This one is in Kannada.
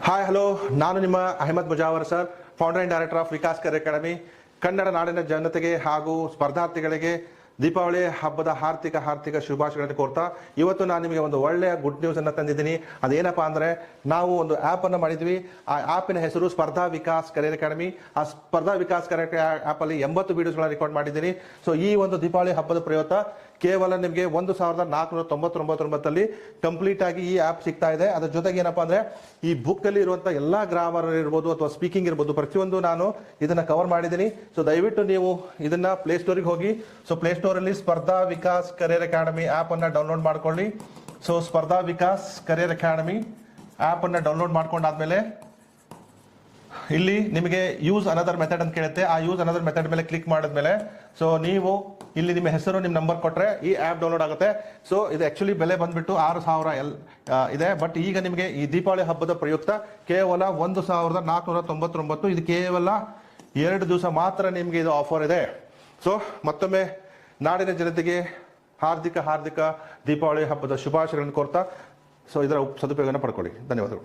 ಹಾಯ್ ಹಲೋ, ನಾನು ನಿಮ್ಮ Ahmed Mujawar sir, founder and director of Vikas career academy. Kannada ನಾಡಿನ ಜನತೆಗೆ ಹಾಗೂ ಸ್ಪರ್ಧಾರ್ಥಿಗಳಿಗೆ ದೀಪಾವಳಿ ಹಬ್ಬದ ಹಾರ್ದಿಕ ಶುಭಾಶಯಗಳನ್ನು ಕೋರ್ತಾ ಇವತ್ತು ನಾನು ನಿಮಗೆ ಒಂದು ಒಳ್ಳೆಯ ಗುಡ್ ನ್ಯೂಸ್ ಅನ್ನು ತಂದಿದ್ದೀನಿ. ಅದೇನಪ್ಪ ಅಂದರೆ, ನಾವು ಒಂದು ಆ್ಯಪ್ ಅನ್ನು ಮಾಡಿದ್ವಿ. ಆ ಆ್ಯಪಿನ ಹೆಸರು ಸ್ಪರ್ಧಾ ವಿಕಾಸ್ ಕರಿಯರ್ ಅಕಾಡೆಮಿ. ಆ ಸ್ಪರ್ಧಾ ವಿಕಾಸ್ ಕರಿಯರ್ ಆ್ಯಪಲ್ಲಿ 80 ವಿಡಿಯೋಸ್ಗಳನ್ನ ರೆಕಾರ್ಡ್ ಮಾಡಿದ್ದೀನಿ. ಸೊ ಈ ಒಂದು ದೀಪಾವಳಿ ಹಬ್ಬದ ಪ್ರಯುಕ್ತ ಕೇವಲ ನಿಮಗೆ 1499 ಕಂಪ್ಲೀಟ್ ಆಗಿ ಈ ಆ್ಯಪ್ ಸಿಗ್ತಾ ಇದೆ. ಅದ್ರ ಜೊತೆಗೆ ಏನಪ್ಪಾ ಅಂದ್ರೆ, ಈ ಬುಕ್ ಅಲ್ಲಿ ಇರುವಂತಹ ಎಲ್ಲಾ ಗ್ರಾಮರ್ ಇರ್ಬೋದು ಅಥವಾ ಸ್ಪೀಕಿಂಗ್ ಇರ್ಬೋದು, ಪ್ರತಿಯೊಂದು ನಾನು ಇದನ್ನ ಕವರ್ ಮಾಡಿದ್ದೀನಿ. ಸೊ ದಯವಿಟ್ಟು ನೀವು ಇದನ್ನ ಪ್ಲೇ ಸ್ಟೋರಿಗೆ ಹೋಗಿ, ಸೊ ಪ್ಲೇ ಸ್ಟೋರ್ ಅಲ್ಲಿ ಸ್ಪರ್ಧಾ ವಿಕಾಸ್ ಕರಿಯರ್ ಅಕಾಡೆಮಿ ಆ್ಯಪ್ ಅನ್ನ ಡೌನ್ಲೋಡ್ ಮಾಡ್ಕೊಳ್ಳಿ. ಸೊ ಸ್ಪರ್ಧಾ ವಿಕಾಸ್ ಕರಿಯರ್ ಅಕಾಡೆಮಿ ಆ್ಯಪ್ ಅನ್ನ ಡೌನ್ಲೋಡ್ ಮಾಡ್ಕೊಂಡಾದ್ಮೇಲೆ ಇಲ್ಲಿ ನಿಮಗೆ ಯೂಸ್ ಅನದರ್ ಮೆಥಡ್ ಅಂತ ಕೇಳುತ್ತೆ. ಆ ಯೂಸ್ ಅನದರ್ ಮೆಥಡ್ ಮೇಲೆ ಕ್ಲಿಕ್ ಮಾಡಿದ್ಮೇಲೆ ಸೊ ನೀವು ಇಲ್ಲಿ ನಿಮ್ಮ ಹೆಸರು, ನಿಮ್ಮ ನಂಬರ್ ಕೊಟ್ಟರೆ ಈ ಆ್ಯಪ್ ಡೌನ್ಲೋಡ್ ಆಗುತ್ತೆ. ಸೊ ಇದು ಆಕ್ಚುಲಿ ಬೆಲೆ ಬಂದ್ಬಿಟ್ಟು 6,000 ಇದೆ. ಬಟ್ ಈಗ ನಿಮಗೆ ಈ ದೀಪಾವಳಿ ಹಬ್ಬದ ಪ್ರಯುಕ್ತ ಕೇವಲ 1,499. ಇದು ಕೇವಲ 2 ದಿವಸ ಮಾತ್ರ ನಿಮಗೆ ಇದು ಆಫರ್ ಇದೆ. ಸೊ ಮತ್ತೊಮ್ಮೆ ನಾಡಿನ ಜನತೆಗೆ ಹಾರ್ದಿಕ ದೀಪಾವಳಿ ಹಬ್ಬದ ಶುಭಾಶಯಗಳನ್ನು ಕೋರ್ತಾ ಸೊ ಇದರ ಸದುಪಯೋಗವನ್ನು ಪಡ್ಕೊಳ್ಳಿ. ಧನ್ಯವಾದಗಳು.